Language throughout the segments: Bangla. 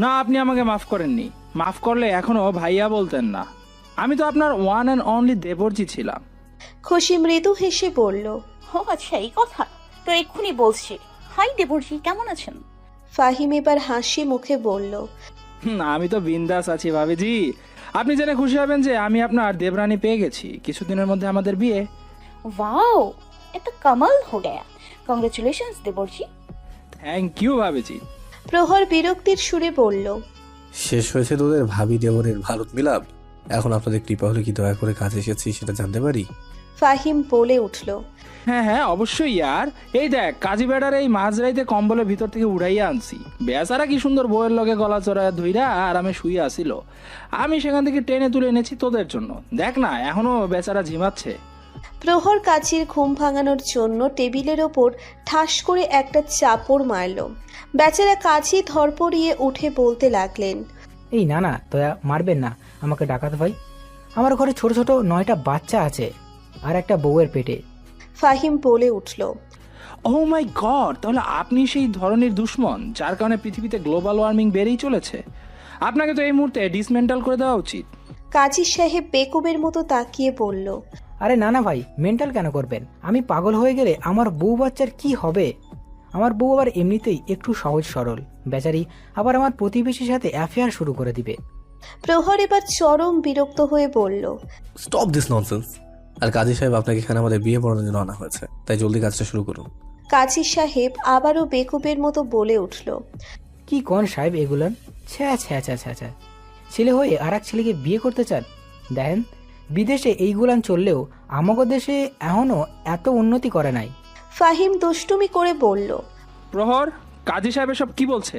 না, আপনি আমাকে মাফ করেননি। মাফ করলে এখনো ভাইয়া বলতেন না। আমি তো আপনার ওয়ান অ্যান্ড অনলি দেবরজি ছিলাম। খুশি মৃদু হেসে বলল। ও আচ্ছা, এই কথা তো এক্ষুনি বলছি। হাই দেবরজি, কেমন আছেন? ফাহিম এবার হাসি মুখে বলল। আমি তো বিন্দাস আছি ভাবিজি। আপনি জেনে খুশি হবেন যে আমি আপনার দেবরানী পেয়ে গেছি। কিছুদিনের মধ্যে আমাদের বিয়ে। वाओ, ये तो कमाल हो गया। कॉन्ग्रेचुलेशंस देवरजी। থ্যাংক ইউ ভাবিজি। প্রহর বিরক্তির সুরে বলল। শেষ হয়েছে তোদের ভাবি দেবরের ভারত মিলাপ। এখন আপনাদের কৃপা হলে কি দয়া করে কাজে এসেছি সেটা জানতে পারি? ফাহিম বলে উঠল। হ্যাঁ হ্যাঁ, অবশ্যই ইয়ার। এই দেখ, কাজী বেড়ার এই মাঝরাইতে কম্বলের ভিতর থেকে উড়াইয়া আনছি। বেচারা কি সুন্দর বউয়ের লগে গলা চড়ায় ধইরা আরামে শুয়ে আসিল। আমি সেখান থেকে টেনে তুলে এনেছি তোদের জন্য। দেখ না, এখনো বেচারা ঝিমাচ্ছে। প্রহর কাচির ঘুম ভাঙানোর জন্য টেবিলের ওপর ঠাস করে একটা চাপড় মারল। বেচারা কাচি ধরপড়িয়ে উঠে বলতে লাগলেন। এই না না, দয়া মারবেন না আমাকে ডাকাত ভাই। আমার ঘরে ছোট ছোট 9টা বাচ্চা আছে আর একটা বউয়ের পেটে। ফাহিম বলে উঠল। ও মাই গড, তাহলে আপনি সেই ধরনের দুশ্মন যার কারণে পৃথিবীতে গ্লোবাল ওয়ার্মিং বেড়েই চলেছে। আপনাকে তো এই মুহূর্তে ডিসমেন্টাল করে দেওয়া উচিত। কাজী সাহেব বেকুবের মতো তাকিয়ে বলল। আরে না না ভাই, মেন্টাল কেন করবেন? আমি পাগল হয়ে গেলে আমার বউ বাচ্চার কি হবে? আমার বউ আবার এমনিতেই একটু সহজ সরল, বেচারি আবার আমার প্রতিবেশীর সাথে অ্যাফেয়ার শুরু করে দিবে। প্রহর এবার চরম বিরক্ত হয়ে বলল। Stop this nonsense. আর কাজী সাহেব, আপনাকে এখানে আমাদের বিয়ে পড়ানোর জন্য আনা হয়েছে, তাই জলদি কাজটা শুরু করুন। কাজী সাহেব আবারও বেকুবের মতো বলে উঠল। কি কোন সাহেব এগুলান? ছ্যা ছ্যা ছ্যা ছ্যা ছ্যা, ছেলে হয়ে আর এক ছেলেকে বিয়ে করতে চান? দেখেন, বিদেশে এইগুলান চললেও আমাগো দেশে এখনো এত উন্নতি করে নাই। ফাহিম দুষ্টুমি করে বলল। প্রহর, কাজী সাহেব সব কি বলছে?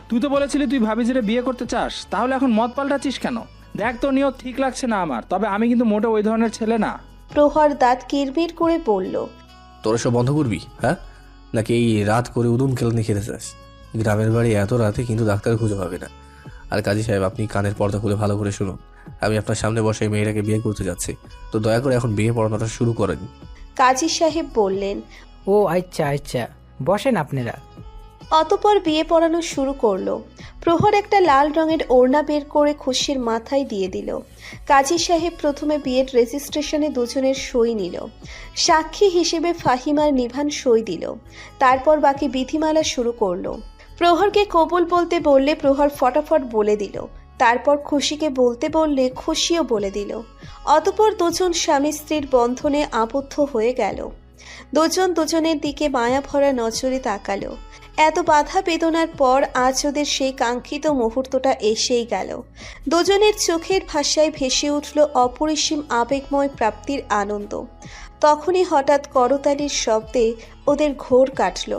তুই তো বলেছিলি তুই ভাবিজিরে বিয়ে করতে চাস, তাহলে এখন মত পাল্টাচ্ছিস কেন? দেখ, তো নিয়ত ঠিক লাগছে না আমার। তবে আমি কিন্তু মোটে ওই ধরনের ছেলে না। প্রহর দাঁত কিরমির করে বলল। তোরা সব বন্ধ করবি, হ্যাঁ? নাকি এই রাত করে উদুম কেলানি খেতে চাস? গ্রামের বাড়ি এত রাতে কিন্তু ডাক্তার খুঁজে পাবে না। আর কাজী সাহেব, আপনি কানের পর্দা খুলে ভালো করে শুনুন। আমি আপনার সামনে বসে এই মেয়েটাকে বিয়ে করতে যাচ্ছি, তো দয়া করে এখন বিয়ে পড়ানোটা শুরু করেন। কাজী সাহেব বললেন। ও আচ্ছা আচ্ছা, বসেন আপনারা। অতঃপর বিয়ে পড়ানো শুরু করলো। প্রহর একটা লাল রঙের ওড়না বের করে খুশির মাথায় দিয়ে দিল। কাজী সাহেব প্রথমে বিয়ের রেজিস্ট্রেশনে দুজনের সই নিল। সাক্ষী হিসেবে ফাহিম আর নিভান সই দিল। তারপর বাকি বিধিমালা শুরু করলো। প্রহরকে কবুল বলতে বললে প্রহর ফটাফট বলে দিল। তারপর খুশিকে বলতে বললে খুশিও বলে দিল। অতঃপর দুজন স্বামী স্ত্রীর বন্ধনে আবদ্ধ হয়ে গেল। দুজন দুজনের দিকে মায়া ভরা নজরে তাকালো। এত বাধা বেদনার পর আজ ওদের সেই কাঙ্ক্ষিত মুহূর্তটা এসেই গেল। দুজনের চোখের ভাষায় ভেসে উঠল অপরিসীম আবেগময় প্রাপ্তির আনন্দ। তখনই হঠাৎ করতালির শব্দে ওদের ঘোর কাটল।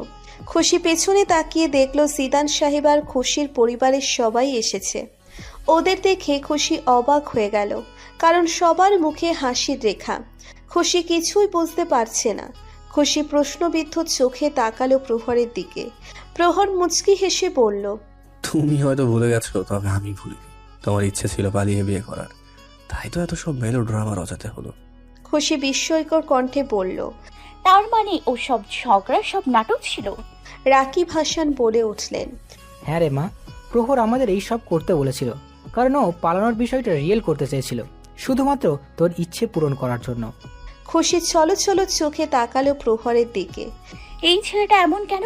খুশি পেছনে তাকিয়ে দেখল জিদান সাহেব আর খুশির পরিবারের সবাই এসেছে। ওদের দেখে খুশি অবাক হয়ে গেল, কারণ সবার মুখে হাসির রেখা। খুশি কিছুই বুঝতে পারছে না। খুশি প্রশ্নবিদ্ধ চোখে তাকালো প্রহরের দিকে। প্রহর মুচকি হেসে বলল। তুমি হয়তো ভুলে গেছো, তবে আমি ভুলিনি। তোমার ইচ্ছে ছিল পালিয়ে বিয়ে করার, তাই তো এত সব মেলো ড্রামা রচাতে হলো। খুশি বিস্ময়কর কণ্ঠে বলল। তার মানে ও সব ঝগড়া, সব নাটক ছিল? রাকিব হাসান বলে উঠলেন। হ্যাঁ রে মা, প্রহর আমাদের এই সব করতে বলেছিল, কারণ ও পালানোর বিষয়টা রিয়েল করতে চেয়েছিল, শুধুমাত্র তোর ইচ্ছে পূরণ করার জন্য। খুশি ছলো ছলো চোখে তাকালো প্রহরের দিকে। এই ছেলেটা এমন কেন?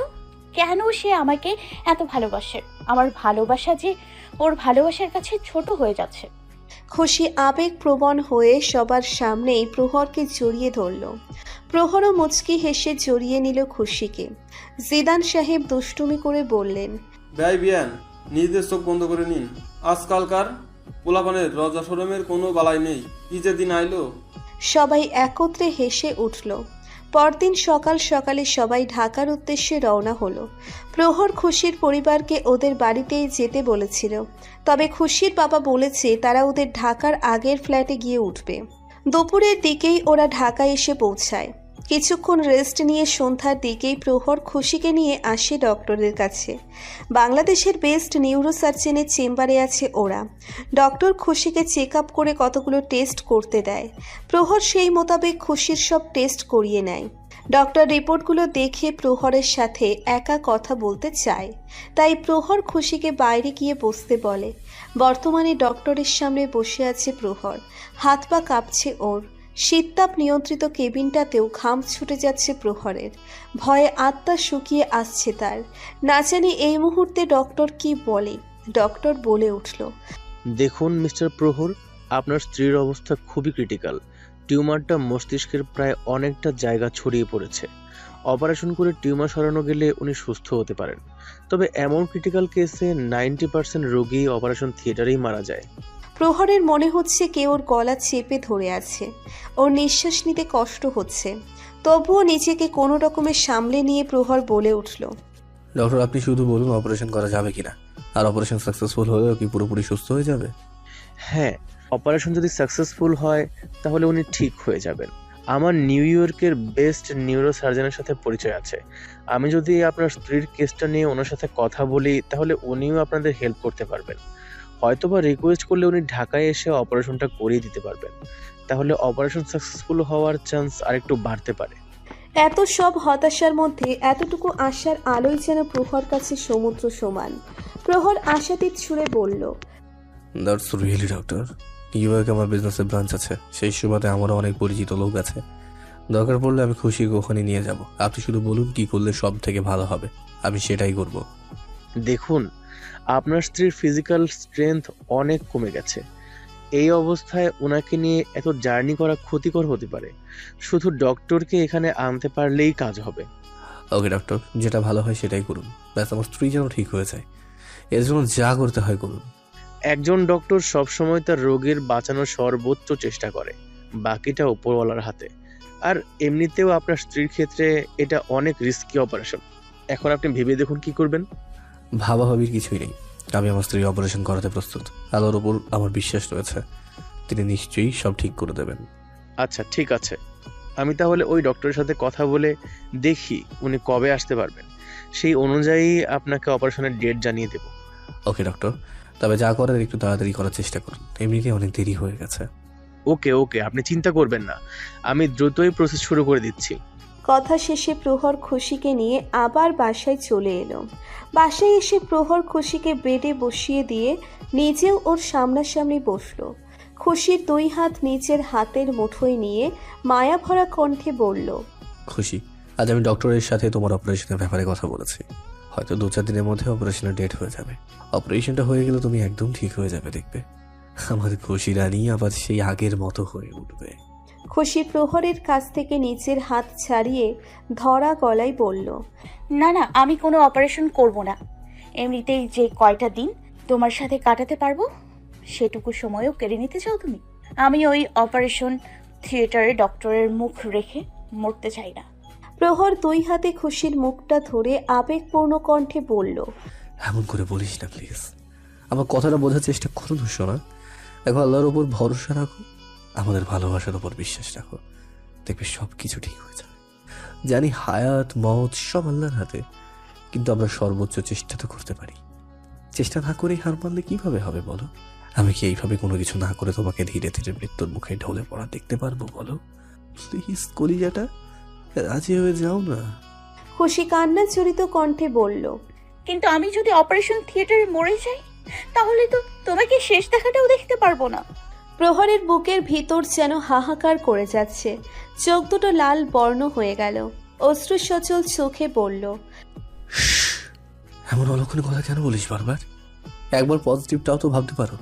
কেন সে আমাকে এত ভালোবাসে? আমার ভালোবাসা যে ওর ভালোবাসার কাছে ছোট হয়ে যাচ্ছে। খুশি আবেগপ্রবণ হয়ে সবার সামনেই প্রহরকে জড়িয়ে ধরল। প্রহরও মুচকি হেসে জড়িয়ে নিল খুশিকে। জিদান সাহেব দুষ্টুমি করে বললেন। ভাই বিয়ান, নিজেদের চোখ বন্ধ করে নিন। আজকালকার পোলাপানের রজা শোরুমের কোনো বালাই নেই। কি যে দিন আইলো। সবাই একত্রে হেসে উঠল। পরদিন সকাল সকালে সবাই ঢাকার উদ্দেশ্যে রওনা হলো। প্রহর খুশির পরিবারকে ওদের বাড়িতেই যেতে বলেছিল, তবে খুশির বাবা বলেছে তারা ওদের ঢাকার আগের ফ্ল্যাটে গিয়ে উঠবে। দুপুরের দিকেই ওরা ঢাকা এসে পৌঁছায়। কিছুক্ষণ রেস্ট নিয়ে সন্ধ্যার দিকেই প্রহর খুশিকে নিয়ে আসে ডক্টরের কাছে। বাংলাদেশের বেস্ট নিউরোসার্জনের চেম্বারে আছে ওরা। ডক্টর খুশিকে চেক আপ করে কতগুলো টেস্ট করতে দেয়। প্রহর সেই মোতাবেক খুশির সব টেস্ট করিয়ে নেয়। ডক্টর রিপোর্টগুলো দেখে প্রহরের সাথে একা কথা বলতে চায়, তাই প্রহর খুশিকে বাইরে গিয়ে বসতে বলে। বর্তমানে ডক্টরের সামনে বসে আছে প্রহর, হাত পা কাঁপছে ওর। শীততাপ নিয়ন্ত্রিত কেবিনটাতেও ঘাম ছুটে যাচ্ছে প্রহরের, ভয়ে আত্মা শুকিয়ে আসছে তার। না জানি এই মুহূর্তে ডক্টর কি বলে। ডক্টর বলে উঠল, দেখুন মিস্টার প্রহর, আপনার স্ত্রীর অবস্থা খুবই ক্রিটিক্যাল। টিউমারটা মস্তিষ্কের প্রায় অনেকটা জায়গা ছড়িয়ে পড়েছে। অপারেশন করে টিউমার সরানো গেলে উনি সুস্থ হতে পারেন, তবে এমন ক্রিটিক্যাল কেসে 90% রোগী অপারেশন থিয়েটারেই মারা যায়। প্রহরের মনে হচ্ছে কেউ ওর গলা চেপে ধরে আছে, ওর নিঃশ্বাস নিতে কষ্ট হচ্ছে। তবুও নিজেকে কোনো রকমে সামলে নিয়ে প্রহর বলে উঠল, ডক্টর আপনি শুধু বলুন অপারেশন করা যাবে কিনা, আর অপারেশন সাকসেসফুল হলেও কি পুরোপুরি সুস্থ হয়ে যাবে? হ্যাঁ, অপারেশন যদি সাকসেসফুল হয় তাহলে উনি ঠিক হয়ে যাবেন। আমার নিউ ইয়র্কের বেস্ট নিউরো সার্জনের সাথে পরিচয় আছে। আমি যদি আপনার স্ত্রীর কেসটা নিয়ে ওনার সাথে কথা বলি তাহলে উনিও আপনাদের হেল্প করতে পারবেন। হয়তোবা রিকোয়েস্ট করলে উনি ঢাকায় এসে অপারেশনটা করিয়ে দিতে পারবেন। তাহলে অপারেশন সাকসেসফুল হওয়ার চান্স আরেকটু বাড়তে পারে। এত সব হতাশার মধ্যে এতটুকু আশার আলোই যেন প্রহর কাছে সমুদ্র সমান। প্রহর আশাতীত সুরে বলল, দ্যাটস রিয়েলি ডক্টর। নিউ ইয়র্কে আমার বিজনেসের ব্রাঞ্চ আছে, সেই সুবাদে আমারও অনেক পরিচিত লোক আছে। দরকার পড়লে আমি খুশিকে ওখানে নিয়ে যাব। আপনি শুধু বলুন কি করলে সব থেকে ভালো হবে, আমি সেটাই করব। দেখুন, আপনার স্ত্রীর ফিজিক্যাল স্ট্রেংথ অনেক কমে গেছে। এই অবস্থায় ওনাকে নিয়ে এত জার্নি করা ক্ষতিকর হতে পারে। শুধু ডক্টরকে এখানে আনতে পারলেই কাজ হবে। ওকে ডক্টর, যেটা ভালো হয় সেটাই করুন। ব্যাস আমার স্ত্রী যেন ঠিক হয়ে যায়, এর জন্য যা করতে হয় করুন। একজন ডক্টর সবসময় তার রোগীর বাঁচানোর সর্বোচ্চ চেষ্টা করে, বাকিটা উপরওয়ালার হাতে। আর এমনিতেও আপনার স্ত্রীর ক্ষেত্রে এটা অনেক রিস্কি অপারেশন। এখন আপনি ভেবে দেখুন কি করবেন। ভাবাভাবির কিছুই নেই, আমি আমার স্ত্রী অপারেশন করাতে প্রস্তুত। আল্লাহর ওপর আমার বিশ্বাস রয়েছে, তিনি নিশ্চয়ই সব ঠিক করে দেবেন। আচ্ছা ঠিক আছে, আমি তাহলে ওই ডক্টরের সাথে কথা বলে দেখি উনি কবে আসতে পারবেন। সেই অনুযায়ী আপনাকে অপারেশনের ডেট জানিয়ে দেব। ওকে ডক্টর, তবে যা করার একটু তাড়াতাড়ি করার চেষ্টা করুন, এমনিতেই অনেক দেরি হয়ে গেছে। ওকে ওকে, আপনি চিন্তা করবেন না, আমি দ্রুতই প্রসেস শুরু করে দিচ্ছি। কথা শেষে প্রহর খুশিকে নিয়ে আবার বাসায় চলে এলো। বাসায় এসে প্রহর খুশিকে বেডে বসিয়ে দিয়ে নিজেও ওর সামনাসামনি বসলো। খুশির দুই হাত নিচের হাতের মুঠোয় নিয়ে মায়া ভরা কণ্ঠে বলল, খুশি, আজ আমি ডক্টরের সাথে তোমার অপারেশনের ব্যাপারে কথা বলেছি। হয়তো 2-4 দিনের মধ্যে অপারেশনের ডেট হয়ে যাবে। অপারেশনটা হয়ে গেলে তুমি একদম ঠিক হয়ে যাবে, দেখবে আমার খুশি রানী আবার সেই আগের মতো হয়ে উঠবে। খুশি প্রহরের কাছ থেকে নিচের হাত ছাড়িয়ে ধরা গলায় বলল, না না, আমি কোনো অপারেশন করব না। এমনিতেই যে কয়টা দিন তোমার সাথে কাটাতে পারবো সেটুকু সময়ও কেড়ে নিতে চাও তুমি? আমি ওই অপারেশন থিয়েটারে ডক্টরের মুখ রেখে মরতে চাই না। প্রহর দুই হাতে খুশির মুখটা ধরে আবেগপূর্ণ কণ্ঠে বলল, এমন করে বলিস না প্লিজ, আমার কথাটা বোঝার চেষ্টা করো তো সোনা। দেখো, আল্লাহর ওপর ভরসা রাখো, আমাদের ভালোবাসার ওপর বিশ্বাস রাখো, দেখবে সব কিছু ঠিক হয়ে যাবে। জানি হায়াত মত সব আল্লাহর হাতে, কিন্তু আমরা সর্বোচ্চ চেষ্টা তো করতে পারি। চেষ্টা না করেই হার মানলে কিভাবে হবে বলো? আমি কি এইভাবে কোনো কিছু না করে তোমাকে ধীরে ধীরে মৃত্যুর মুখে ঢলে পড়া দেখতে পারবো বলো? প্লিজ কলিজাটা রাজি হয়ে যাও না। খুশি কান্না জড়িত কণ্ঠে বলল, কিন্তু আমি যদি অপারেশন থিয়েটারে মরে যাই তাহলে তো তোমাকে শেষ দেখাটাও দেখতে পারবো না। প্রহরের বুকের ভিতর যেন হাহাকার করে যাচ্ছে, চোখ দুটো লাল বর্ণ হয়ে গেল। অশ্রু সচল চোখে বলল, এমন অলক্ষণ কথা কেন বলিস বারবার? একবার পজিটিভটাও তো ভাবতে পারো।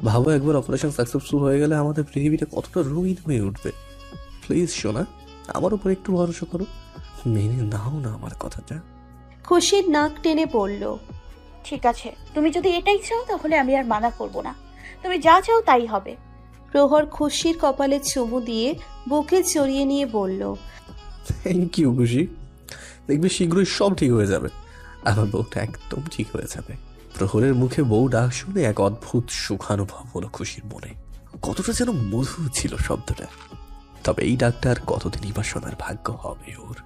ভাবো, একবার অপারেশন সাকসেসফুল হয়ে গেলে আমাদের পৃথিবীটা কতটা রঙিন হয়ে উঠবে। প্লিজ সোনা, আমার উপর একটু ভরসা করো, মেনে নাও না আমার কথাটা। খুশির নাক টেনে বলল, ঠিক আছে, তুমি যদি এটাই চাও তাহলে আমি আর মানা করব না। তুমি যা চাও তাই হবে। প্রহর খুশির কপালে চুমু দিয়ে বুকে জড়িয়ে নিয়ে বলল, থ্যাংক ইউ খুশি, দেখবে শীঘ্রই সব ঠিক হয়ে যাবে, আমার বউটা একদম ঠিক হয়ে যাবে। প্রহরের মুখে বউ ডাক শুনে এক অদ্ভুত সুখানুভব হলো খুশির মনে। কতটা যেন মধু ছিল শব্দটা। তবে এই ডাক্তার কতদিনই বা শোনার ভাগ্য হবে ওর।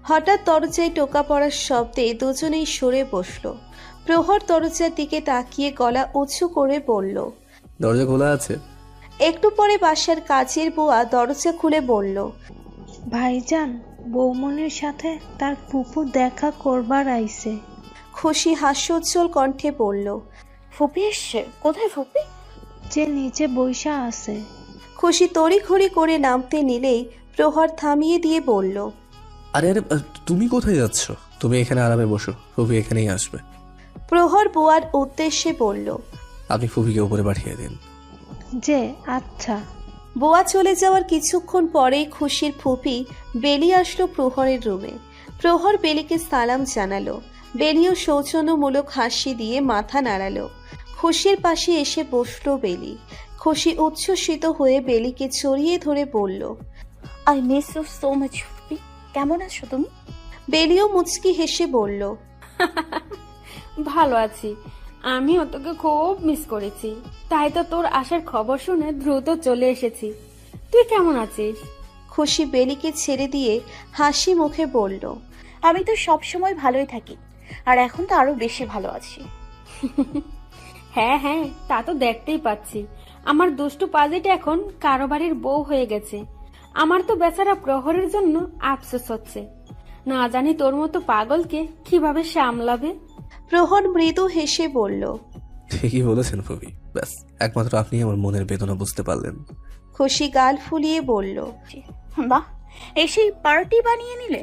হঠাৎ দরজায় টোকা পড়ার শব্দে দুজনেই সরে বসল। প্রহর দরজার দিকে তাকিয়ে গলা উঁচু করে বলল, দরজা খোলা আছে। একটু পরে বাসার কাজের বুয়া দরজা খুলে বলল, ভাইজান বৌমনের সাথে তার ফুপু দেখা করবার আইছে। খুশি হাস্যোজ্জ্বল কণ্ঠে বলল। ফুপি এসছে? কোথায় ফুপি? যে নিচে বৈশা আছে। খুশি তড়িঘড়ি করে নামতে নিলেই প্রহর থামিয়ে দিয়ে বলল। আরে আরে তুমি কোথায় যাচ্ছ? তুমি এখানে আরামে বসো, ফুফি এখানেই আসবে। প্রহর বুয়ার উদ্দেশ্যে বলল। আপনি ফুফিকে উপরে পাঠিয়ে দিন। যে আচ্ছা। বুয়া চলে যাওয়ার কিছুক্ষণ পরেই খুশির ফুপি বেলি আসলো প্রহরের রুমে। প্রহর বেলিকে সালাম জানালো। বেলিও সৌজন্যমূলক হাসি দিয়ে মাথা নাড়ালো। খুশির পাশে এসে বসলো বেলি। খুশি উচ্ছ্বসিত হয়ে বেলিকে জড়িয়ে ধরে বলল। I miss you so much ফুপি। কেমন আছো তুমি? বেলিও মুচকি হেসে বলল। ভালো আছি। আমিও তোকে খুব মিস করেছি, তাই তো তোর আসার খবর শুনে দ্রুত চলে এসেছি। তুই কেমন আছিস? খুশি বেলিকে ছেড়ে দিয়ে হাসি মুখে বলল। আমি তো সব সময় ভালোই থাকি, আর এখন তো আরো বেশি ভালো আছি। হ্যাঁ হ্যাঁ, তা তো দেখতেই পাচ্ছি। আমার দুষ্টু পাজিটা এখন কারোবারের বউ হয়ে গেছে। আমার তো বেচারা প্রহরের জন্য আফসোস হচ্ছে। না জানি তোর মতো পাগলকে কিভাবে সামলাবে। প্রহর মৃদু হেসে বলল। ঠিকই বলেছেন ফুফি, ব্যাস একমাত্র আপনি আমার মনের বেদনা বুঝতে পারলেন। খুশি গাল ফুলিয়ে বলল। বাহ, এসে পার্টি বানিয়ে নিলে।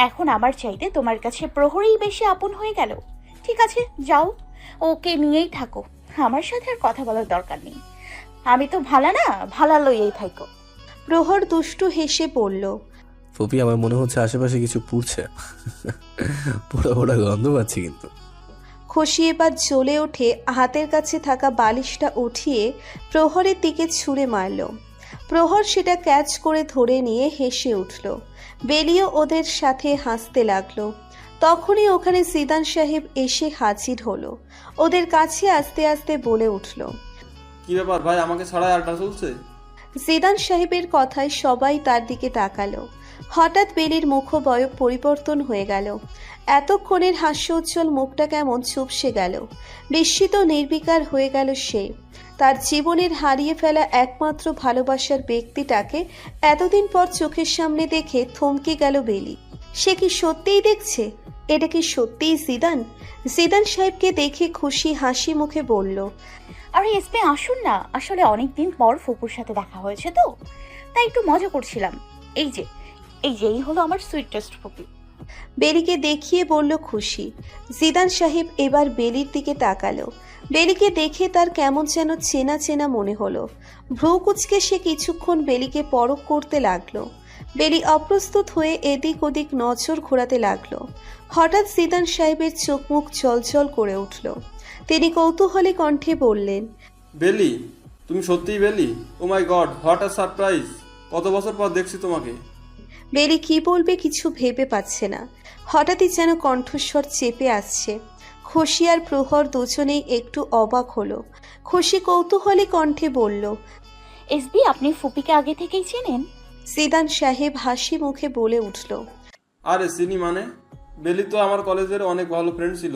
এখন আমার চাইতে তোমার কাছে প্রহরই বেশি আপন হয়ে গেল। ঠিক আছে, যাও, ওকে নিয়েই থাকো। আমার সাথে আর কথা বলার দরকার নেই। আমি তো ভালা না, ভালা লইয়েই থাকো। প্রহর দুষ্টু হেসে বলল। ফুফি, আমার মনে হচ্ছে আশেপাশে কিছু পুড়ছে। পোড়া পোড়া গন্ধ পাচ্ছি কিন্তু। খুশি এবার জ্বলে ওঠে হাতের কাছে থাকা বালিশটা উঠিয়ে প্রহরের দিকে ছুঁড়ে মারল। প্রহর সেটা ক্যাচ করে ধরে নিয়ে হেসে উঠল। বেলিও ওদের সাথে হাসতে লাগলো। তখনই ওখানে জিদান সাহেব এসে হাজির হলো। ওদের কাছে আস্তে আস্তে বলে উঠল। কি ব্যাপার ভাই, আমাকে ছাড়াই আড্ডা চলছে? জিদান সাহেবের কথায় সবাই তার দিকে তাকালো। হঠাৎ বেলির মুখবয়ব পরিবর্তন হয়ে গেল। এতক্ষণের হাস্যোজ্জ্বল মুখটা কেমন চুপসে গেল। বিস্মিত নির্বিকার হয়ে গেল সে। তার জীবনের হারিয়ে ফেলা একমাত্র ভালোবাসার ব্যক্তিটাকে এতদিন পর চোখের সামনে দেখে থমকে গেল বেলি। সে কি সত্যিই দেখছে? এটা কি সত্যিই জিদান? জিদান সাহেবকে দেখে খুশি হাসি মুখে বলল। আরে এসপি আসুন না, আসলে অনেকদিন পর ফুপুর সাথে দেখা হয়েছে তো, তাই একটু মজা করছিলাম। এই হলো আমার সুইটেস্ট ফুপি। বেলিকে দেখিয়ে বলল খুশি। জিদান সাহেব এবার বেলির দিকে তাকালো। বেলিকে দেখে তার কেমন যেন চেনা চেনা মনে হলো। ভ্রু কুচকে সে কিছুক্ষণ বেলিকে পরখ করতে লাগলো। বেলি অপ্রস্তুত হয়ে এদিক ওদিক নজর ঘোরাতে লাগলো। হঠাৎ জিদান সাহেবের চোখ মুখ জলজল করে উঠল। তিনি কৌতূহলী কণ্ঠে বললেন। বেলি, তুমি সত্যিই বেলি? ও মাই গড, হোয়াট আ সারপ্রাইজ! কত বছর পর দেখছি তোমাকে। বেলি কি বলবে কিছু ভেবে পাচ্ছে না। হঠাৎই যেন কণ্ঠস্বর চেপে আসছে। খুশি আর প্রহর দুজনেই একটু অবাক হলো। খুশি কৌতূহলী কণ্ঠে বলল। এসবি, আপনি ফুপিকে আগে থেকেই চেনেন? জিদান সাহেব হাসি মুখে বলে উঠল। আরে চিনি মানে? বেলি তো আমার কলেজের অনেক ভালো ফ্রেন্ড ছিল,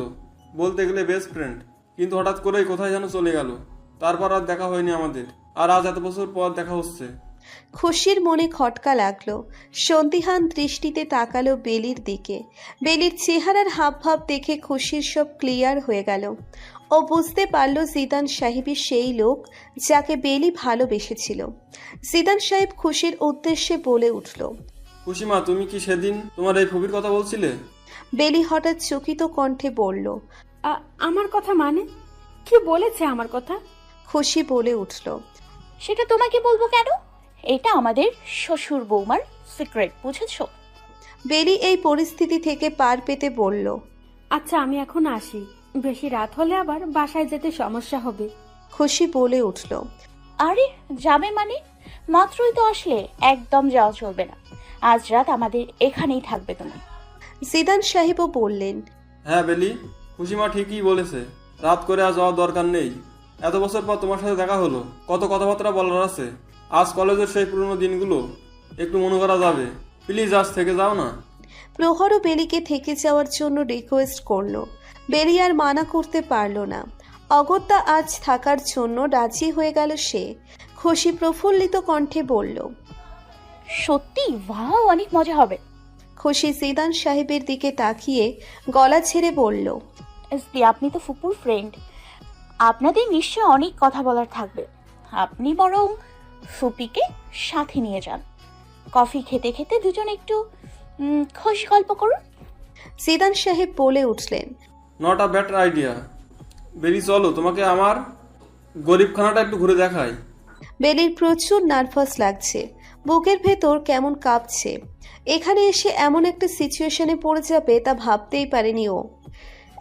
বলতে গেলে বেস্ট ফ্রেন্ড। কিন্তু হঠাৎ করেই কোথায় যেন চলে গেল। তারপর আর দেখা হয়নি আমাদের। আর আজ এত বছর পর দেখা হচ্ছে। খুশির মনে খটকা লাগলো। সন্দিহান দৃষ্টিতে তাকালো বেলির দিকে। বেলির চেহারার হাবভাব দেখে খুশির সব ক্লিয়ার হয়ে গেল। ও বুঝতে পারল জিদান সাহেবই সেই লোক যাকে বেলি ভালোবেসেছিল। জিদান সাহেব খুশির উদ্দেশ্যে বলে উঠল। খুশিমা, তুমি কি সেদিন তোমার এই ফুবির কথা বলছিলে? বেলি হঠাৎ চকিত কণ্ঠে বলল। আমার কথা মানে? কি বলেছে আমার কথা? খুশি বলে উঠল। সেটা তোমাকে বলবো কেন? এটা আমাদের শ্বশুর বৌমার সিক্রেট, বুঝেছো? বেলি এই পরিস্থিতি থেকে পার পেতে বলল। আচ্ছা, আমি এখন আসি। বেশি রাত হলে আবার বাসায় যেতে সমস্যা হবে। খুশি বলে উঠল। আরে যাবে মানে? মাত্রই তো আসলে, একদম যাওয়া চলবে না। আজ রাত আমাদের এখানেই থাকবে তুমি। জিদান সাহেবও বললেন। হ্যাঁ বেলি, খুশিমা ঠিকই বলেছে। রাত করে আজ যাওয়ার দরকার নেই। এত বছর পর তোমার সাথে দেখা হলো, কত কথাবার্তা বলার আছে। আজ কলেজের সেই পুরনো দিনগুলো একটু মনে করা যাবে। প্লিজ আজ থেকে যাও না। প্রহরও বেলিকে থেকে যাওয়ার জন্য রিকোয়েস্ট করলো। বেলি আর মানা করতে পারল না। অগত্যা আজ থাকার জন্য রাজি হয়ে গেল সে। খুশি প্রফুল্লিত কণ্ঠে বলল। সত্যি? ওয়াও, অনেক মজা হবে। খুশি জিদান সাহেবের দিকে তাকিয়ে গলা ছেড়ে বলল, এসপি, আপনি তো ফুপুর ফ্রেন্ড, আপনাদের নিশ্চয় অনেক কথা বলার থাকবে। আপনি বরং ফুপিকে সাথে নিয়ে যান, কফি খেতে খেতে দুজন একটু খোশ গল্প করুন। জিদান সাহেব বলে উঠলেন, নট আ ব্যাড আইডিয়া। বেরি, চলো তোমাকে আমার গরিবখানাটা একটু ঘুরে দেখাই। বেলির প্রচুর নার্ভাস লাগছে, বুকের ভেতর কেমন কাঁপছে। এখানে এসে এমন একটা সিচুয়েশনে পড়ে যাবে তা ভাবতেই পারেনি ও।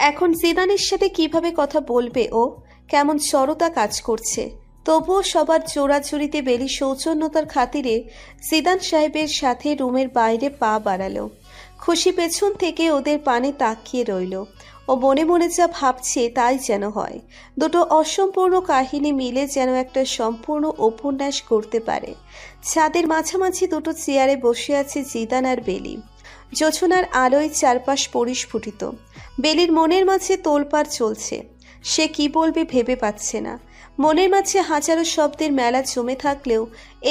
এখন জিদানের সাথে কিভাবে কথা বলবে ও? কেমন জড়তা কাজ করছে। তবুও সবার জোড়াজুড়িতে বেলি সৌজন্যতার খাতিরে জিদান সাহেবের সাথে রুমের বাইরে পা বাড়ালো। খুশি পেছন থেকে ওদের পানে তাকিয়ে রইল। ও মনে মনে যা ভাবছে তাই যেন হয়। দুটো অসম্পূর্ণ কাহিনী মিলে যেন একটা সম্পূর্ণ উপন্যাস করতে পারে। ছাদের মাঝামাঝি দুটো চেয়ারে বসে আছে জিদান আর বেলি। জোছনার আলোয় চারপাশ পরিস্ফুটিত। বেলির মনের মাঝে তোলপাড় চলছে। সে কি বলবে ভেবে পাচ্ছে না। মনের মাঝে হাজারো শব্দের মেলা জমে থাকলেও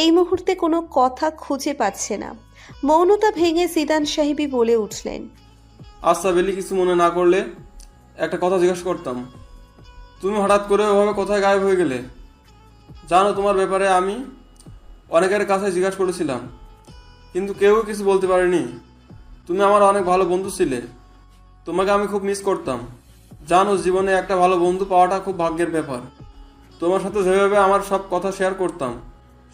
এই মুহূর্তে কোনো কথা খুঁজে পাচ্ছে না। মৌনতা ভেঙে জিদান সাহেবই বলে উঠলেন, আচ্ছা বেলি, কিছু মনে না করলে একটা কথা জিজ্ঞেস করতাম। তুমি হঠাৎ করে ওভাবে কোথায় গায়েব হয়ে গেলে? জানো, তোমার ব্যাপারে আমি অনেকের কাছে জিজ্ঞাসা করেছিলাম, কিন্তু কেউ কিছু বলতে পারেনি। তুমি আমার অনেক ভালো বন্ধু ছিলে, তোমাকে আমি খুব মিস করতাম। জানো, জীবনে একটা ভালো বন্ধু পাওয়াটা খুব ভাগ্যের ব্যাপার। তোমার সাথে যেভাবে আমার সব কথা শেয়ার করতাম,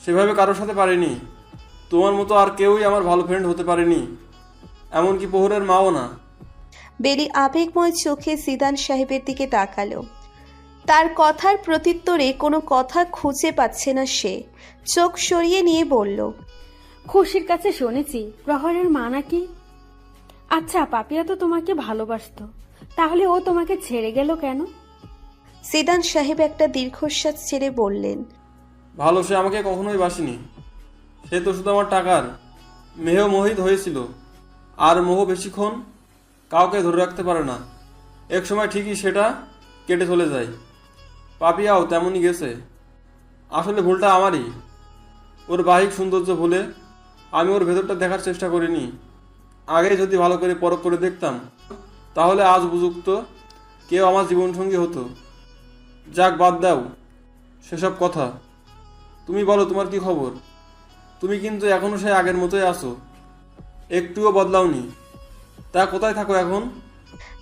সেভাবে কারোর সাথে পারিনি। তোমার মতো আর কেউই আমার ভালো ফ্রেন্ড হতে পারেনি, এমনকি প্রহরের মাও না। বেলি আবেগময় চোখে জিদান সাহেবের দিকে তাকালো। তার কথার প্রত্যুত্তরে কোনো কথা খুঁজে পাচ্ছে না সে। চোখ সরিয়ে নিয়ে বলল, খুশির কাছে শুনেছি প্রহরের মা নাকি। আচ্ছা, পাপিয়া তো তোমাকে ভালোবাসতো, তাহলে ও তোমাকে ছেড়ে গেল কেন? জিদান সাহেব একটা দীর্ঘশ্বাস ছেড়ে বললেন, ভালো সে আমাকে কখনোই বাসেনি। সে তো শুধু আমার টাকার মেহেও মোহিত হয়েছিল। আর মোহ বেশিক্ষণ কাউকে ধরে রাখতে পারে না, এক সময় ঠিকই সেটা কেটে চলে যায়। পাপিয়াও তেমনই গেছে। আসলে ভুলটা আমারই। ওর বাহ্যিক সৌন্দর্য ভুলে আমি ওর ভেতরটা দেখার চেষ্টা করিনি। আগে যদি ভালো করে পরখ করে দেখতাম, তাহলে আজ উপযুক্ত কেউ আমার জীবনসঙ্গী হতো। যাক, বাদ দাও সেসব কথা। তুমি বলো, তোমার কি খবর? তুমি কিন্তু এখনো সেই আগের মতোই আছো, একটুও বদলাওনি। তা কোথায় থাকো এখন?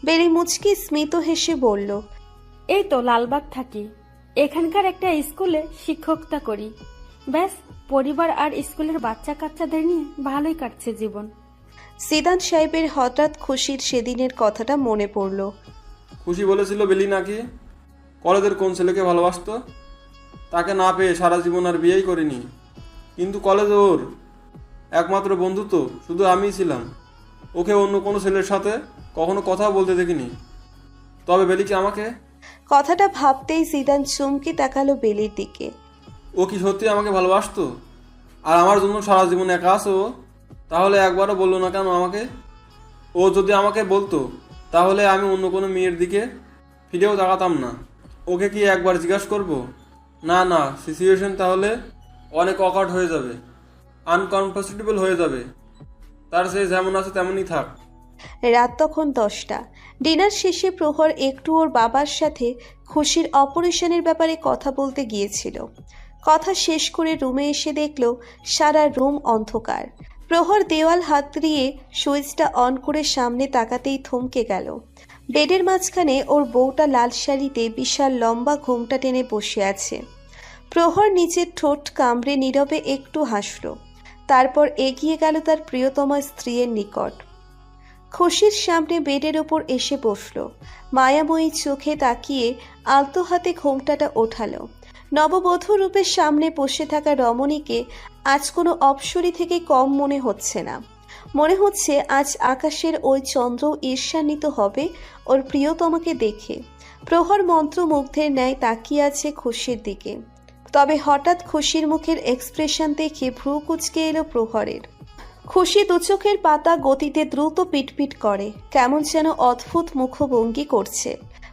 বেলি মুচকি স্মিত হেসে বলল, এই তো লালবাগ থাকি। এখানকার একটা স্কুলে শিক্ষকতা করি। ব্যাস, পরিবার আর স্কুলের বাচ্চা কাচ্চাদের নিয়ে ভালোই কাটছে জীবন। জিদান সাহেবের হঠাৎ খুশির সেদিনের কথাটা মনে পড়ল। খুশি বলেছিল বেলি নাকি কলেজের কোন ছেলেকে ভালোবাসতো। তাকে না পেয়ে সারা জীবন আর বিয়েই করিনি। কিন্তু কলেজে ওর একমাত্র বন্ধু তো শুধু আমিই ছিলাম। ওকে অন্য কোনো ছেলের সাথে কখনো কথা বলতে দেখিনি। তবে বেলি কি আমাকে? কথাটা ভাবতেই জিদান চমকে তাকালো বেলির দিকে। ও কি সত্যি আমাকে ভালোবাসতো? আর আমার জন্য সারা জীবন একা আছে ও? তাহলে একবারও বললো না কেন আমাকে? ও যদি আমাকে বলতো, তাহলে আমি অন্য কোনো মেয়ের দিকে ফিরেও তাকাতাম না। ওকে কি একবার জিজ্ঞাসা করবো? না না, সিচুয়েশন তাহলে অনেক অকওয়ার্ড হয়ে যাবে, আনকমফোর্টেবল হয়ে যাবে। তার সে যেমন আছে তেমনই থাক। রাত তখন 10টা। ডিনার শেষে প্রহর একটু ওর বাবার সাথে খুশির অপারেশনের ব্যাপারে কথা বলতে গিয়েছিল। কথা শেষ করে রুমে এসে দেখল সারা রুম অন্ধকার। প্রহর দেওয়াল হাত দিয়ে সুইচটা অন করে সামনে তাকাতেই থমকে গেল। বেডের মাঝখানে ওর বউটা লাল শাড়িতে বিশাল লম্বা ঘোমটা টেনে বসে আছে। প্রহর নিচের ঠোঁট কামড়ে নীরবে একটু হাসল। তারপর এগিয়ে গেল তার প্রিয়তমা স্ত্রীর নিকট। খুশির সামনে বেডের ওপর এসে বসল। মায়াময়ী চোখে তাকিয়ে আলতো হাতে ঘোমটাটা ওঠালো। নববধূ রূপের সামনে বসে থাকা রমণীকে আজ কোনো অপসরী থেকে কম মনে হচ্ছে না। মনে হচ্ছে আজ আকাশের ওই চন্দ্র ঈর্ষান্বিত হবে ওর প্রিয়তমাকে দেখে। প্রহর মন্ত্রমুগ্ধের ন্যায় তাকিয়ে আছে খুশির দিকে। তবে হঠাৎ খুশির মুখের এক্সপ্রেশন দেখে ভ্রু কুঁচকে এলো প্রহরের। খুশি দুচোখের পাতা গতিতে দ্রুত পিটপিট করে, কেমন যেন অদ্ভুত মুখভঙ্গি করছে।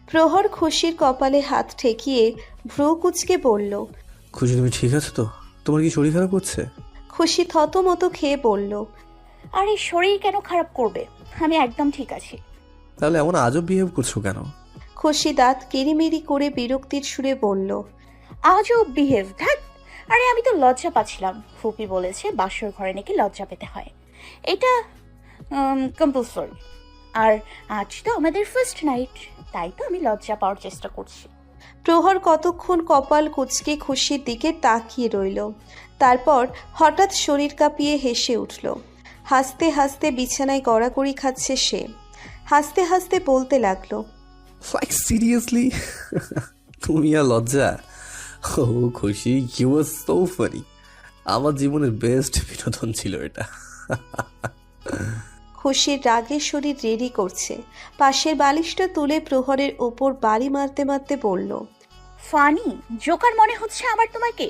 প্রহর খুশির কপালে হাত ঠেকিয়ে ভ্রু কুঁচকে বলল, খুশি, তুমি ঠিক আছো তো? তোমার কি শরীর খারাপ হচ্ছে? খুশি থতমত খেয়ে বলল, আরে শরীর কেন খারাপ করবে, আমি একদম ঠিক আছি। তাহলে এমন আজব বিহেভ করছো কেন? খুশি দাঁত কিরিমিরি করে বিরক্তির সুরে বলল, আজও বিহেভ ধ্যাত। আরে আমি তো লজ্জা পাচ্ছিলাম, ফুপি বলেছে বাসর ঘরে নাকি লজ্জা পেতে হয়, এটা কম্পালসরি। আর আজ তো আমাদের ফার্স্ট নাইট, তাই তো আমি লজ্জা পাওয়ার চেষ্টা করছি। প্রহর কতক্ষণ কপাল কুঁচকে খুশির দিকে তাকিয়ে রইল, তারপর হঠাৎ শরীর কাঁপিয়ে হেসে উঠল। হাসতে হাসতে বিছানায় গড়াগড়ি খাচ্ছে সে। হাসতে হাসতে বলতে লাগলো, লাইক সিরিয়াসলি? তুমি আর লজ্জা? ও খুশি, ইউ ওয়াজ সো ফানি। আমার জীবনের বেস্ট বিনোদন ছিল এটা। খুশির রাগের শরীর রেডি করছে। পাশের বালিশটা তুলে প্রহরের ওপর বাড়ি মারতে মারতে বলল, ফানি? জোকার মনে হচ্ছে আমার তোমাকে?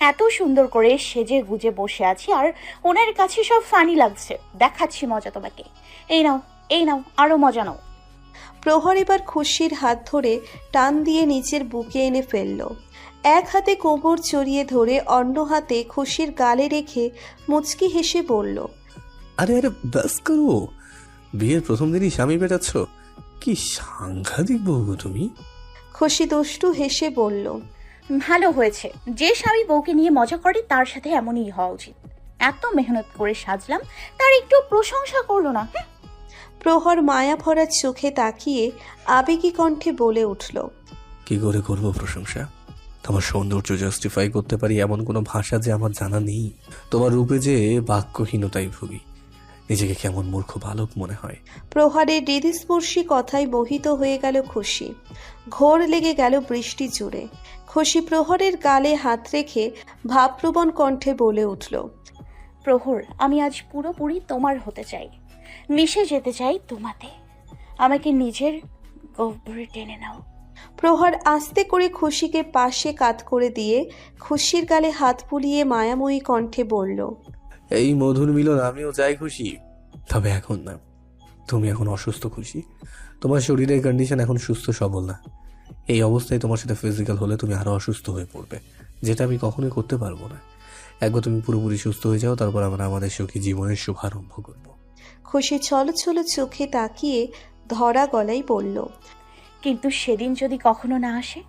এত সুন্দর করে সেজে গুজে বসে আছি আর ওনার কাছে সব ফানি লাগছে। দেখাচ্ছি মজা তোমাকে, এই নাও এই নাও, আরো মজা নাও। প্রহর এবার খুশির হাত ধরে টান দিয়ে নিচের বুকে এনে ফেলল। এক হাতে কোমর জড়িয়ে ধরে অন্য হাতে খুশির গালে রেখে মুচকি হেসে বলল, আরে আরে ব্যাস করো, বিয়ের প্রথম দিনই স্বামী পেটাচ্ছ? কি সাংঘাতিক বউ গো তুমি। খুশি দুষ্টু হেসে বলল, ভালো হয়েছে, যে স্বামী বউকে নিয়ে মজা করে তার সাথে এমনই হওয়া উচিত। এত মেহনত করে সাজলাম, তার একটু প্রশংসা করলো না। প্রহর মায়া ভরা চোখে তাকিয়ে আবেগী কণ্ঠে বলে উঠল, কি করে করবো প্রশংসা? তোমার সৌন্দর্য জাস্টিফাই করতে পারি এমন কোনো ভাষা যে আমার জানা নেই। তোমার রূপে যে বাক্যহীনতায় ভুগি, নিজেকে কেমন মূর্খ বালক মনে হয়। প্রহরের হৃদস্পর্শী কথায় মোহিত হয়ে গেল খুশি। ঘোর লেগে গেল বৃষ্টি জুড়ে। খুশি প্রহরের গালে হাত রেখে ভাবপ্রবণ কণ্ঠে বলে উঠল, প্রহর, আমি আজ পুরোপুরি তোমার হতে চাই, মিশে যেতে চাই তোমাতে। আমাকে নিজের গহ্বরে টেনে নাও। প্রহর আস্তে করে খুশিকে পাশে কাত করে দিয়ে খুশির গালে হাত বুলিয়ে মায়াময়ী কণ্ঠে বলল, এই মধুর মিলন আমিও চাই খুশি, তবে এখন না। তুমি এখন অসুস্থ খুশি, তোমার শরীরের কন্ডিশন এখন সুস্থ সবল না। এই অবস্থায় তোমার সাথে ফিজিক্যাল হলে তুমি আরো অসুস্থ হয়ে পড়বে, যেটা আমি কখনোই করতে পারবো না। একবার তুমি পুরোপুরি সুস্থ হয়ে যাও, তারপর আমরা আমাদের সুখী জীবনের শুভারম্ভ করবো। খুশি ছল ছল চোখে তাকিয়ে ধরা গলায় বলল, কিন্তু সেদিন যদি কখনো না আসে,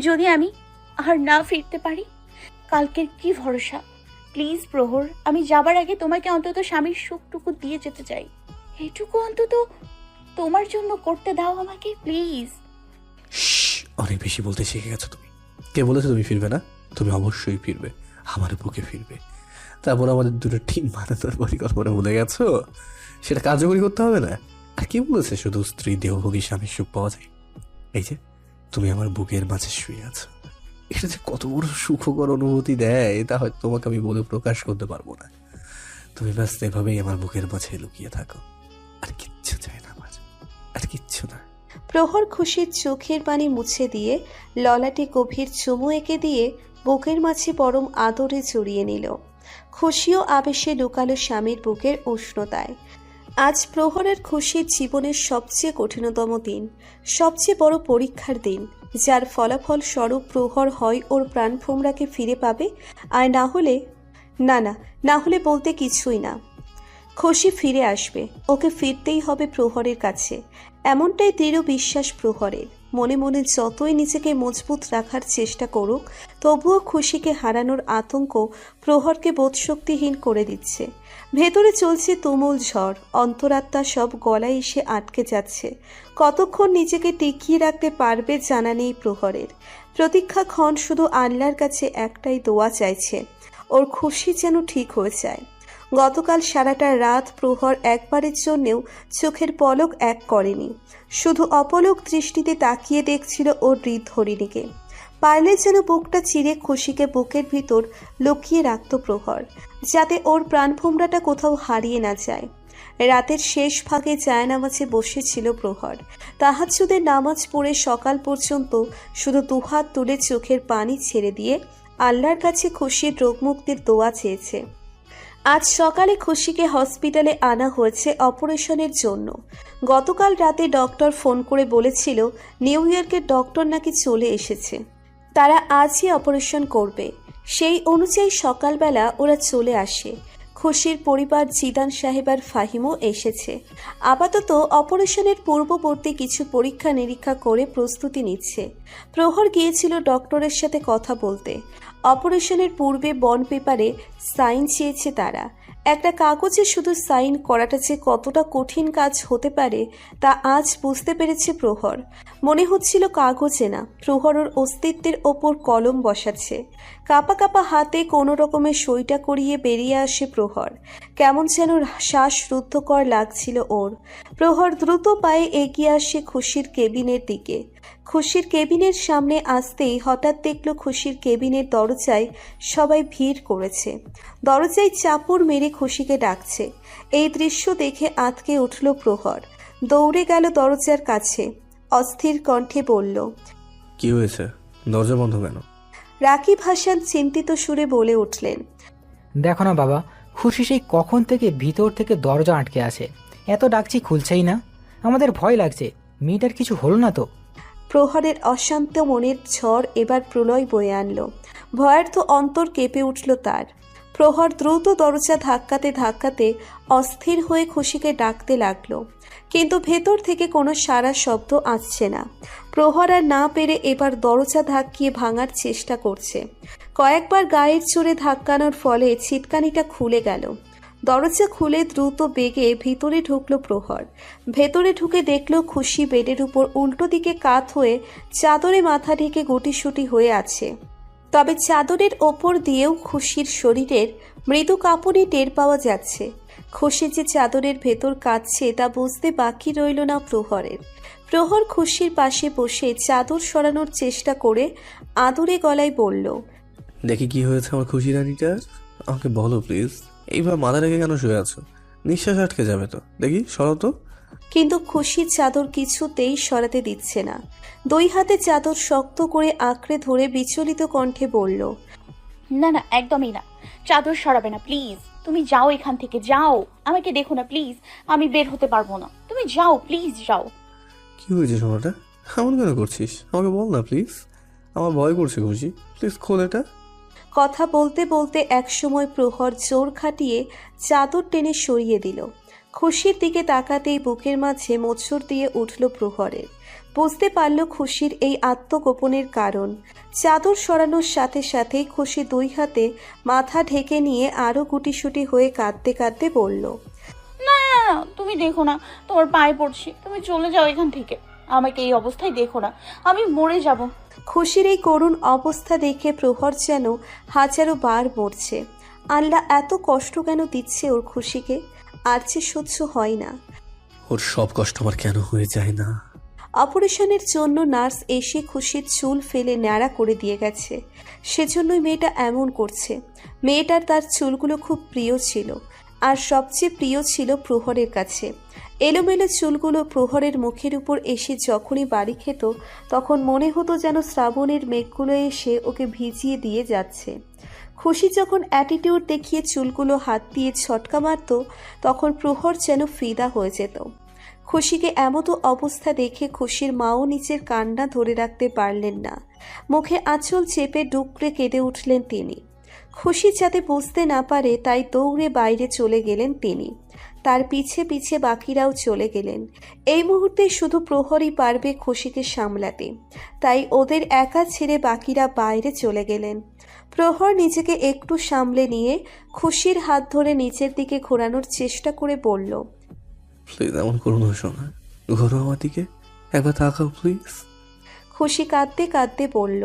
যদি আমি আর না ফিরতে পারি, কালকের কি ভরসা? প্লিজ প্রহর, আমি যাবার আগে তোমাকে অন্তত স্বামীর সুখটুকু দিয়ে যেতে চাই। এটুকু অন্তত তোমার জন্য করতে দাও আমাকে, প্লিজ। অনেক বেশি বলতে শিখে গেছো তুমি। কে বলেছে তুমি ফিরবে না? তুমি অবশ্যই ফিরবে, আমার বুকে ফিরবে। তারপর আমাদের দুটো টিম বানানোর পরিকল্পনা ভুলে গেছো? সেটা কার্যকরী করতে হবে না? আর কি বলেছে শুধু স্ত্রী দেহভোগী স্বামীর সুখ পাওয়া যায়? এই যে তুমি আমার বুকের মাঝে শুয়ে আছো, এটা যে কত বড় সুখকর অনুভূতি দেয় তা হয়তো তোমাকে আমি বলে প্রকাশ করতে পারবো না। তুমি ব্যাস এভাবেই আমার বুকের মাঝে লুকিয়ে থাকো, আর কিচ্ছু চাই না আমার, আর কিচ্ছু না। প্রহর খুশির চোখের পানি মুছে দিয়ে ললাটে গভীর চুমু এঁকে দিয়ে বুকের মাঝে পরম আদরে জড়িয়ে নিল। খুশিও আবেশে লুকালো স্বামীর বুকের উষ্ণতায়। আজ প্রহরের খুশির জীবনের সবচেয়ে কঠিনতম দিন, সবচেয়ে বড় পরীক্ষার দিন, যার ফলাফল স্বরূপ প্রহর হয় ওর প্রাণভোমরাকে ফিরে পাবে, আর না হলে বলতে কিছুই না। খুশি ফিরে আসবে, ওকে ফিরতেই হবে প্রহরের কাছে, এমনটাই দৃঢ় বিশ্বাস প্রহরের। মনে মনে যতই নিজেকে মজবুত রাখার চেষ্টা করুক, তবুও খুশিকে হারানোর আতঙ্ক প্রহরকে বোধশক্তিহীন করে দিচ্ছে। ভেতরে চলছে তুমুল ঝড়, অন্তরাত্মা সব গলায় এসে আটকে যাচ্ছে। কতক্ষণ নিজেকে টিকিয়ে রাখতে পারবে জানা নেই প্রহরের। প্রতীক্ষাক্ষণ শুধু আল্লাহর কাছে একটাই দোয়া চাইছে, ওর খুশি যেন ঠিক হয়ে যায়। গতকাল সারাটা রাত প্রহর একবারের জন্যেও চোখের পলক এক করেনি, শুধু অপলক দৃষ্টিতে তাকিয়ে দেখছিল ওর হৃদহরিণীকে। পারলে যেন বুকটা চিরে খুশিকে বুকের ভিতর লুকিয়ে রাখত প্রহর, যাতে ওর প্রাণভোমরাটা কোথাও হারিয়ে না যায়। রাতের শেষ ভাগে জায়নামাজে বসেছিল প্রহর। তাহাজ্জুদের নামাজ পড়ে সকাল পর্যন্ত শুধু দুহাত তুলে চোখের পানি ছেড়ে দিয়ে আল্লাহর কাছে খুশির রোগমুক্তির দোয়া চেয়েছে। আজ সকালে খুশিকে হসপিটালে আনা হয়েছে অপারেশনের জন্য। গতকাল রাতে ডক্টর ফোন করে বলেছিল নিউ ইয়র্কের ডক্টর নাকি চলে এসেছে, তারা আজই অপারেশন করবে। সেই অনুযায়ী সকালবেলা ওরা চলে আসে। খুশির পরিবার জিদান সাহেব আর ফাহিমও এসেছে। আপাতত অপারেশনের পূর্ববর্তী কিছু পরীক্ষা নিরীক্ষা করে প্রস্তুতি নিচ্ছে। প্রহর গিয়েছিল ডক্টরের সাথে কথা বলতে। অপারেশনের পূর্বে বন্ড পেপারে সাইন চেয়েছে তারা। একটা কাগজে শুধু সাইন করাটা যে কতটা কঠিন কাজ হতে পারে তা আজ বুঝতে পেরেছে প্রহর। মনে হচ্ছিল কাগজে না, প্রহরের অস্তিত্বের ওপর কলম বসাচ্ছে। কাঁপা কাঁপা হাতে কোনো রকমের সইটা করিয়ে বেরিয়ে আসে প্রহর। কেমন যেন শ্বাসরুদ্ধকর লাগছিল ওর। প্রহর দ্রুত পায়ে এগিয়ে আসে খুশির কেবিনের দিকে। খুশির কেবিনের সামনে আসতেই হঠাৎ দেখল খুশির কেবিনের দরজায় সবাই ভিড় করেছে। দরজায় চাপড় মেরে খুশিকে ডাকছে। এই দৃশ্য দেখে আঁতকে উঠল প্রহর। দৌড়ে গেল দরজার কাছে, অস্থির কণ্ঠে বলল, কি হয়েছে? দরজা বন্ধ কেন? রাকিব হাসান চিন্তিত সুরে বলে উঠলেন, দেখো না বাবা, খুশি সেই কখন থেকে ভিতর থেকে দরজা আটকে আছে। এত ডাকছি খুলছেই না। আমাদের ভয় লাগছে, মেয়েটার কিছু হলো না তো? প্রহরের অশান্ত মনের ঝড় এবার প্রলয় বয়ে আনল। ভয়ার্থ অন্তর কেঁপে উঠল তার। প্রহর দ্রুত দরজা ধাক্কাতে ধাক্কাতে অস্থির হয়ে খুশিকে ডাকতে লাগলো, কিন্তু ভেতর থেকে কোনো সাড়া শব্দ আসছে না। প্রহর আর না পেরে এবার দরজা ধাক্কিয়ে ভাঙার চেষ্টা করছে। কয়েকবার গায়ের জোরে ধাক্কানোর ফলে ছিটকানিটা খুলে গেল। দরজা খুলে দ্রুত বেগে ভিতরে ঢুকলো প্রহর। ভেতরে ঢুকে দেখল খুশি বেডের উপর উল্টো দিকে কাত হয়ে চাদরে মাথা ঢেকে গুটিসুটি হয়ে আছে। তবে চাদরের ওপর দিয়েও খুশির শরীরের মৃদু কাঁপুনি টের পাওয়া যাচ্ছে। খুশি যে চাদরের ভেতর কাঁদছে তা বুঝতে বাকি রইল না প্রহরের। প্রহর খুশির পাশে বসে চাদর সরানোর চেষ্টা করে আদরে গলায় বলল, দেখি কি হয়েছে আমার খুশি রানীটার, আমাকে বলো প্লিজ। এইভাবে মাথা রেখে কেন শুয়ে আছো? নিঃশ্বাস আটকে যাবে তো। দেখি সরাও তো। কিন্তু খুশির চাদর কিছুতেই সরাতে দিচ্ছে না। দুই হাতে চাদর শক্ত করে আঁকড়ে ধরে বিচলিত কণ্ঠে বলল, না না, একদমই না। চাদর সরাবে না প্লিজ। তুমি যাও এখান থেকে, যাও। আমাকে দেখো না প্লিজ, আমি বের হতে পারবো না। তুমি যাও প্লিজ, যাও। কি হয়েছে সোনাটা? এমন কেন করছিস? আমাকে বল না প্লিজ। আমার ভয় করছে খুশি, প্লিজ খোল এটা। কথা বলতে বলতে একসময় প্রহর জোর খাটিয়ে চাদর টেনে সরিয়ে দিল। খুশির দিকে তাকাতেই বুকের মাঝে মোচড় দিয়ে উঠল প্রহরের। বুঝতে পারল খুশির এই আত্মগোপনের কারণ। চাদর সরানোর সাথে সাথেই খুশি দুই হাতে মাথা ঢেকে নিয়ে আরো গুটিসুটি হয়ে কাঁদতে কাঁদতে বলল, না না না, তুমি দেখো না, তোমার পায়ে পড়ছি, তুমি চলে যাও এখান থেকে। আমাকে এই অবস্থায় দেখো না, আমি মরে যাব। খুশির এই করুণ অবস্থা দেখে প্রহর যেন হাজারো বার মরছে। আল্লাহ এত কষ্ট কেন দিচ্ছে ওর খুশিকে? আর যে সহ্য হয় না। ওর সব কষ্ট আমার কেন হয়ে যায় না? অপারেশনের জন্য নার্স এসে খুশির চুল ফেলে ন্যাড়া করে দিয়ে গেছে। সেজন্যই মেয়েটা এমন করছে। মেয়েটার তার চুলগুলো খুব প্রিয় ছিল, আর সবচেয়ে প্রিয় ছিল প্রহরের কাছে। এলোমেলো চুলগুলো প্রহরের মুখের উপর এসে যখনই বাড়ি খেত তখন মনে হতো যেন শ্রাবণের মেঘগুলো এসে ওকে ভিজিয়ে দিয়ে যাচ্ছে। খুশি যখন অ্যাটিটিউড দেখিয়ে চুলগুলো হাত দিয়ে ছটকা মারত তখন প্রহর যেন ফিদা হয়ে যেত। খুশিকে এমতো অবস্থা দেখে খুশির মাও নিচের কান্না ধরে রাখতে পারলেন না। মুখে আঁচল চেপে ডুকরে কেঁদে উঠলেন তিনি। খুশি যাতে বুঝতে না পারে তাই দৌড়ে বাইরে চলে গেলেন তিনি। তার পিছে পিছে বাকিরাও চলে গেলেন। এই মুহূর্তে শুধু প্রহরই পারবে খুশিকে সামলাতে, তাই ওদের একা ছেড়ে বাকিরা বাইরে চলে গেলেন। প্রহর নিজেকে একটু সামলে নিয়ে খুশির হাত ধরে নিচের দিকে ঘোরানোর চেষ্টা করে বলল, প্লিজ এমন করো না সোনা, ঘোরো আমার দিকে, একবার তাকাও প্লিজ। খুশি কাঁদতে কাঁদতে বলল,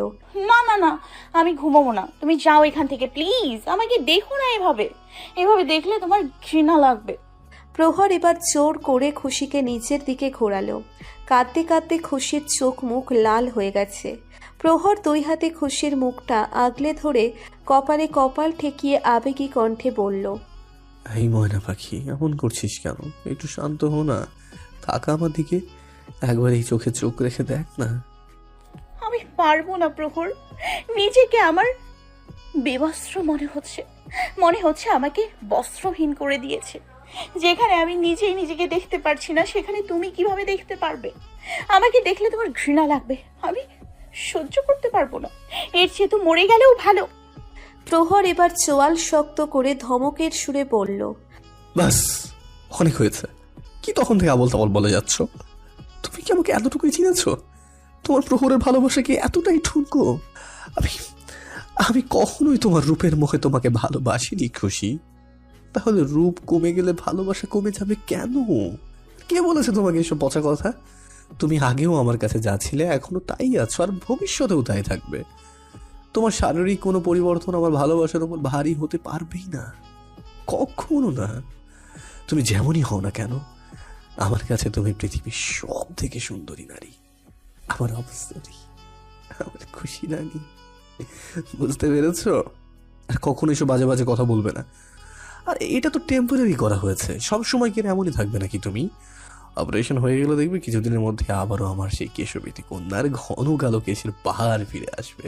না না না, আমি ঘুমাবো না। তুমি যাও এখান থেকে প্লিজ। আমাকে দেখো না এভাবে, এভাবে দেখলে তোমার ঘৃণা লাগবে। প্রহর এবার জোর করে খুশিকে নিচের দিকে ঘোরালো। কাঁদতে কাঁদতে খুশির চোখ মুখ লাল হয়ে গেছে। প্রহর দুই হাতে খুশির মুখটা আগলে ধরে কপালে কপাল ঠেকিয়ে আবেগী কণ্ঠে বলল, এই ময়না পাখি, এমন করছিস কেন? একটু শান্ত হো না, তাকা আমার দিকে, একবার এই চোখে চোখ রেখে দেখ না। আমি পারবো না প্রহর, নিজেকে আমার বেবস্ত্র মনে হচ্ছে। মনে হচ্ছে আমাকে বস্ত্রহীন করে দিয়েছে। যেখানে আমি নিজেই নিজেকে দেখতে পারছি না সেখানে তুমি কিভাবে দেখতে পারবে? আমাকে দেখলে তোমার ঘৃণা লাগবে, আমি সহ্য করতে পারবো না। এর চেয়ে তো মরে গেলেও ভালো। প্রহর এবার চোয়াল শক্ত করে ধমকের সুরে বলল, ব্যাস, অনেক হয়েছে। কি তখন থেকে আবল তাবল বলে যাচ্ছ? তুমি কি আমাকে এতটুকুই চিনেছ? তোমার প্রহরের ভালোবাসা কি এতটাই ঠুনকো? আমি আমি কখনোই তোমার রূপের মুখে তোমাকে ভালোবাসিনি খুশি। তাহলে রূপ কমে গেলে ভালোবাসা কমে যাবে কেন? কে বলেছে তোমাকে এসব পচা কথা? তুমি আগেও আমার কাছে যা ছিলে এখনো তাই আছো, আর ভবিষ্যতেও তাই থাকবে। তোমার শারীরিক কোনো পরিবর্তন আমার ভালোবাসার উপর ভারী হতে পারবেই না, কখনো না। তুমি যেমনই হও না কেন, আমার কাছে তুমি পৃথিবীর সব থেকে সুন্দরী নারী, আমার অবস্থরী, আমার খুশি রানী। বুঝতে পেরেছ? আর কখনো এসব বাজে বাজে কথা বলবে না। আর এটা তো টেম্পোরারি করা হয়েছে, সব সময় কেন এমনই থাকবে নাকি তুমি? অপারেশন হয়ে গেলে দেখবে কিছুদিনের মধ্যে আবারও আমার সেই কেশবতী কন্যার ঘন কালো কেশের পাহাড় ফিরে আসবে।